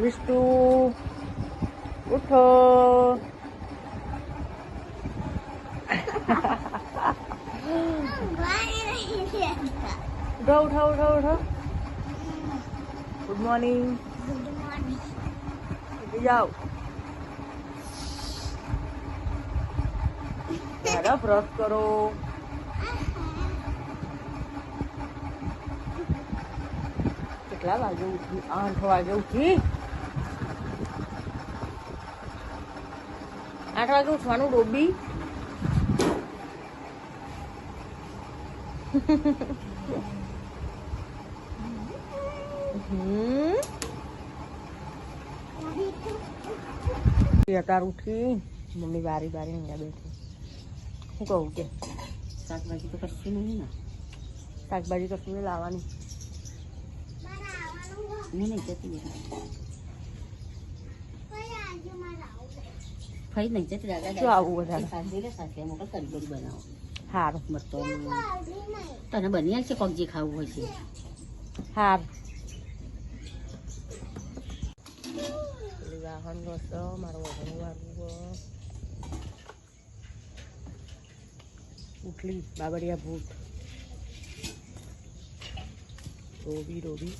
મિષ્ટુ ઉઠો. ઉઠો ઉઠો ઉઠો ઉઠો. Good morning. ઉઠી જાઓ. બ્રશ કરો. કેટલા વાગે ઉઠી? 8 વાગે ઉઠી. 8 વાગે ઉઠવાનું ડોબી. અત્યારે ઉઠી મમ્મી બારી બારી અહીંયા બેઠી. શું કહું કે શાકભાજી તો કશું નહીં ને? શાકભાજી કશું નહીં લાવવાની. નહીં જતી ફઈ નહીં જતી. શું આવું વધારે બનાવો. સારું મતો તને બની આવશે કોક જે ખાવું હોય છે. સારું વાહન ગસો મારો વગર વાગવું. ઉઠલી બાબડિયા ભૂત. રોબી રોબી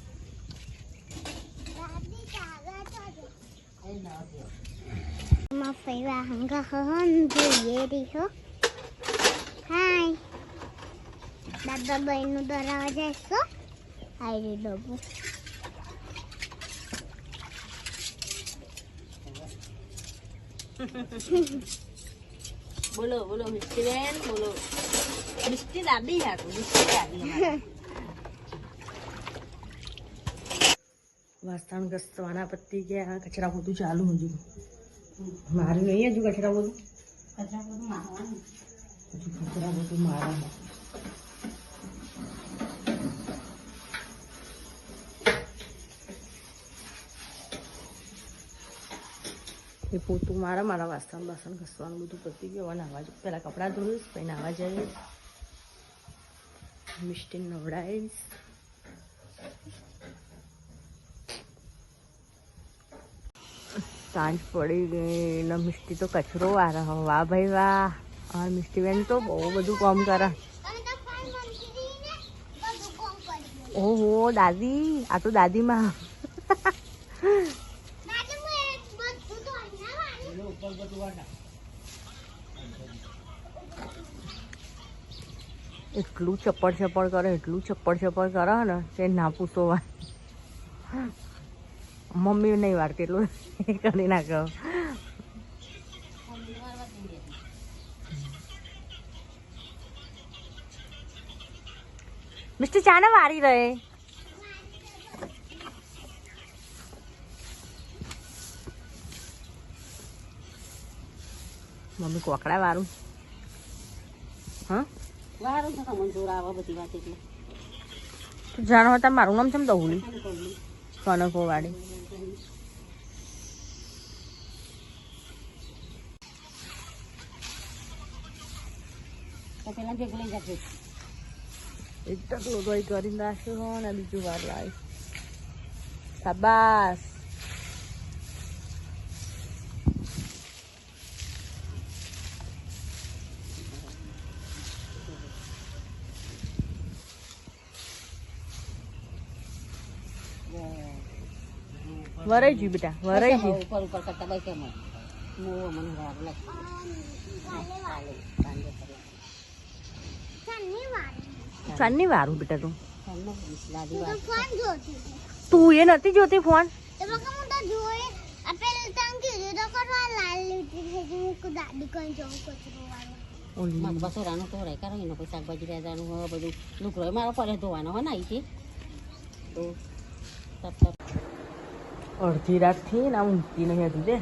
માં ફેરા હંગા હન જોઈએ દીહો. હાય દાદા બહેનનું દરાવા જઈશો. હાય ડબુ બોલો બોલો મિષ્ટી બેન બોલો. મિષ્ટી દાદી હાટું મિષ્ટી દાદી. વાસણ ઘસવાના પત્તી ગયા. કચરા બધું ચાલુ હજુ મારું નહીં. હજુ કચરા બધું મારવાનું. હજુ કચરા બધું મારવાનું. એ પોતું મારા વાસણ બાસણ ઘસવાનું બધું પતી ગયું. નાહવા પહેલાં કપડાં ધોઈશ પછી નાહવા જઈશ. મિષ્ટી નવડાવીશ. સાંજ પડી ગઈ ને મિષ્ટી તો કચરો વાર. વાહ ભાઈ વાહ. હા મિષ્ટી બેન તો બહુ બધું કામ કરે. ઓહો દાદી આ તો દાદીમાં. એટલું ચપ્પડ ચપ્પડ કરે ને કે ના પૂછો વાત. મમ્મી નહીં વાળતી એટલું કરી નાખો. મિસ્ટર ચાને વારી રહે. મમ્મી કોકડા વારું. હા વારું તો મંજૂર આવે બધી વાત. એટલે જાણો હતા મારું નામ છે ને દહુલી કનકો વાડી. પેલા ભેગું લઈ જશે. એક ટકલો ગઈ કરીને રાખ્યો ને બીજું વાર લાવી. શાબાશ. વરાઈ ગયું બેટા વરાઈ ગયું. ઉપર ઉપર કરતા ભાઈ કેમ મને વાર લાગે. ચાંદની વારું બેટા તું. તું એ નથી જોતી ફોન. શાકભાજી લેવાનું હોય બધું લુકરો મારો પડે ધોવાનો હોય ને અહીંથી તો અડધી રાત થી ને ઊંઘતી નહીં હતી દે.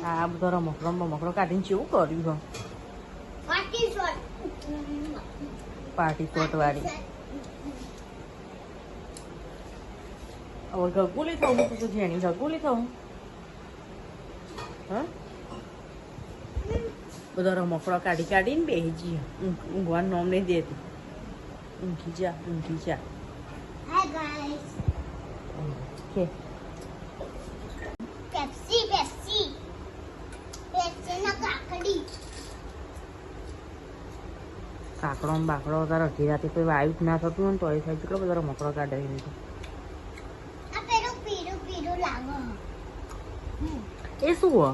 આ બધો રમકડો કાઢીને કેવું કર્યું. પાર્ટી શોટ વાળી. હવે ગગુલી થવું તો જેની ગગુલી થવું. હા બધો રમકડો કાઢીને બેસી જઈએ. ઊંઘવાનું નામ નહીં દેતી. ઊંઘી જા. કે પેપ્સી પેપ્સી પેપ્સી ના કાકડી કાકડો ને બાકડો તારે અડધી રાતે કોઈ વાયુ જ ના થતું હોય ને તો એ થાય કેટલો બધો મકડો કાઢે એમ તો આ પેલું પીળું પીળું લાગે એ શું હો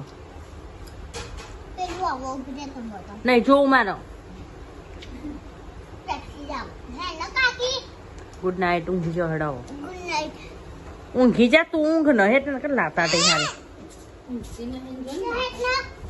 પેલું આવો ઉભરે તો બોતો નહીં જોઉં મારો પેપ્સી લાવ હેલો કાકી ગુડ નાઇટ ઊંઘી જાઓ હેડાવો ગુડ નાઈટ ઊંઘી જા તું ઊંઘ ન હે તને કે લાતા ટેહારી ગુડ નાઈટ ના